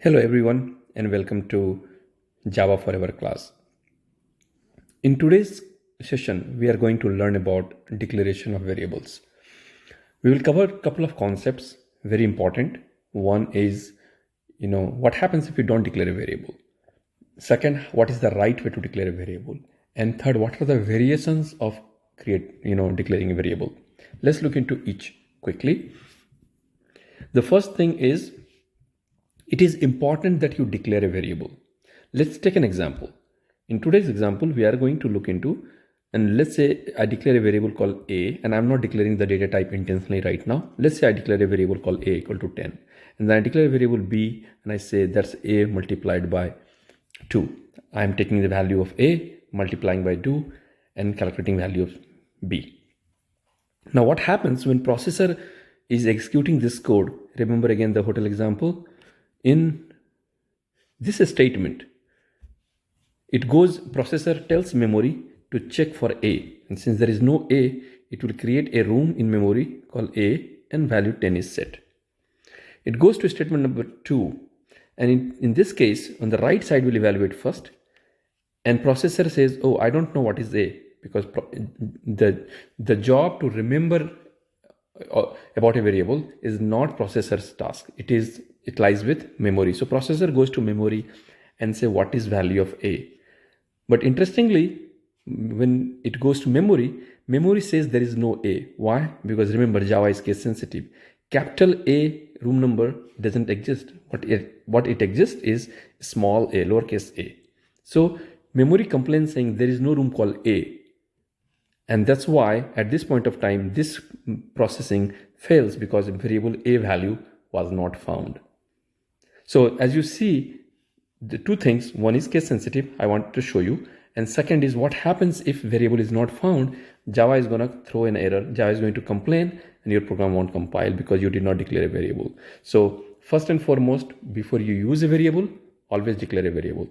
Hello everyone and welcome to Java Forever class. In today's session, we are going to learn about declaration of variables. We will cover a couple of concepts, very important. One is, what happens if you don't declare a variable? Second, what is the right way to declare a variable? And third, what are the variations of declaring a variable? Let's look into each quickly. The first thing is, it is important that you declare a variable. Let's take an example. In today's example, we are going to look into, and let's say I declare a variable called a, and I'm not declaring the data type intentionally right now. Let's say I declare a variable called a equal to 10, and then I declare a variable b, and I say that's a multiplied by 2. I'm taking the value of a, multiplying by 2, and calculating value of b. Now what happens when processor is executing this code? Remember again the hotel example. In this statement, processor tells memory to check for a, and since there is no a, it will create a room in memory called a, and value 10 is set. It goes to statement number 2, and in this case, on the right side, we'll evaluate first, and processor says, oh, I don't know what is a, because the job to remember about a variable is not processor's task. It lies with memory. So processor goes to memory and say what is value of a. But interestingly, when it goes to memory says there is no a. Why? Because remember, Java is case sensitive. Capital A room number doesn't exist. What it exists is small a, lowercase a. So memory complains saying there is no room called a. And that's why at this point of time, this processing fails because variable a value was not found. So as you see, the two things, one is case sensitive, I want to show you. And second is what happens if variable is not found. Java is going to throw an error. Java is going to complain and your program won't compile because you did not declare a variable. So first and foremost, before you use a variable, always declare a variable.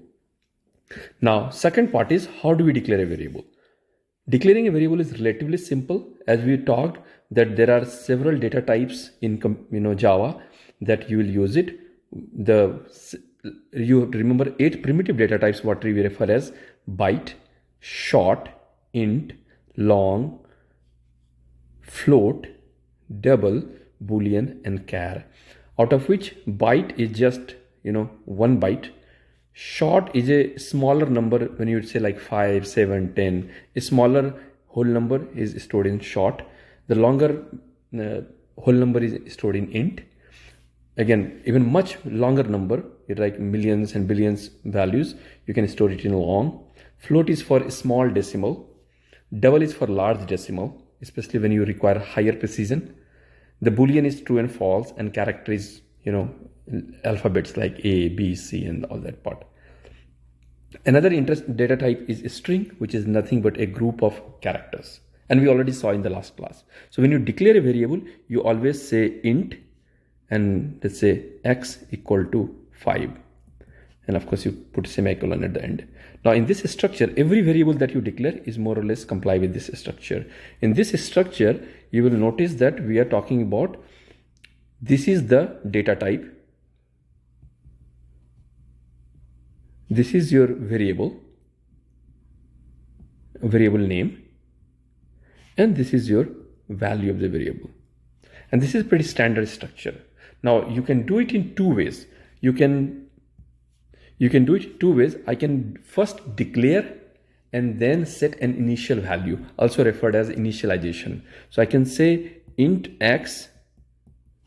Now, second part is how do we declare a variable? Declaring a variable is relatively simple. As we talked that there are several data types in Java that you will use it. You have to remember 8 primitive data types, what we refer as byte, short, int, long, float, double, boolean, and char. Out of which byte is just 1 byte. Short is a smaller number. When you would say like 5, 7, 10, a smaller whole number is stored in short. The longer whole number is stored in int. Again, even much longer number, like millions and billions values, you can store it in long. Float is for small decimal. Double is for large decimal, especially when you require higher precision. The boolean is true and false, and character is alphabets like A, B, C, and all that part. Another interesting data type is a string, which is nothing but a group of characters. And we already saw in the last class. So when you declare a variable, you always say int, and let's say x equal to 5. And of course, you put semicolon at the end. Now in this structure, every variable that you declare is more or less comply with this structure. In this structure, you will notice that we are talking about, this is the data type. This is your variable name, and this is your value of the variable. And this is pretty standard structure. Now you can do it in 2 ways. You can do it 2 ways. I can first declare and then set an initial value, also referred as initialization. So I can say int x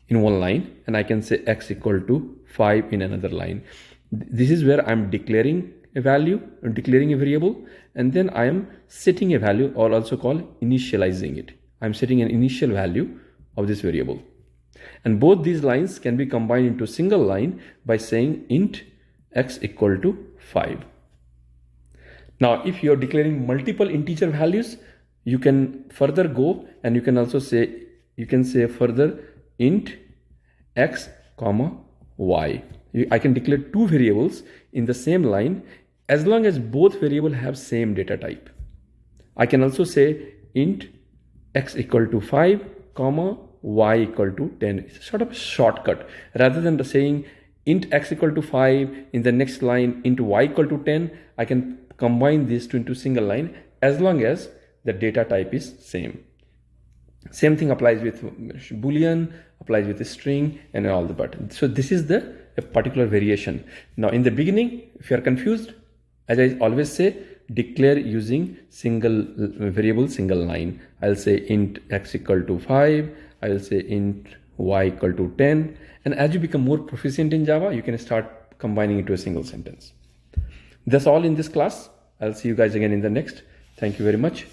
in one line, and I can say x equal to 5 in another line. This is where I'm declaring a value, or declaring a variable, and then I am setting a value, or also called initializing it. I'm setting an initial value of this variable. And both these lines can be combined into a single line by saying int x equal to 5. Now, if you're declaring multiple integer values, you can further go, and you can also say, further int x comma y. I can declare 2 variables in the same line as long as both variables have same data type. I can also say int x equal to 5 comma y equal to 10. It's sort of a shortcut rather than saying int x equal to 5, in the next line int y equal to 10. I can combine these two into single line as long as the data type is same. Same thing applies with boolean, applies with a string and all the buttons. So this is the a particular variation. Now in the beginning, if you are confused, as I always say, declare using single variable, single line. I'll say int x equal to 5. I will say int y equal to 10. And as you become more proficient in Java, you can start combining it to a single sentence. That's all in this class. I'll see you guys again in the next. Thank you very much.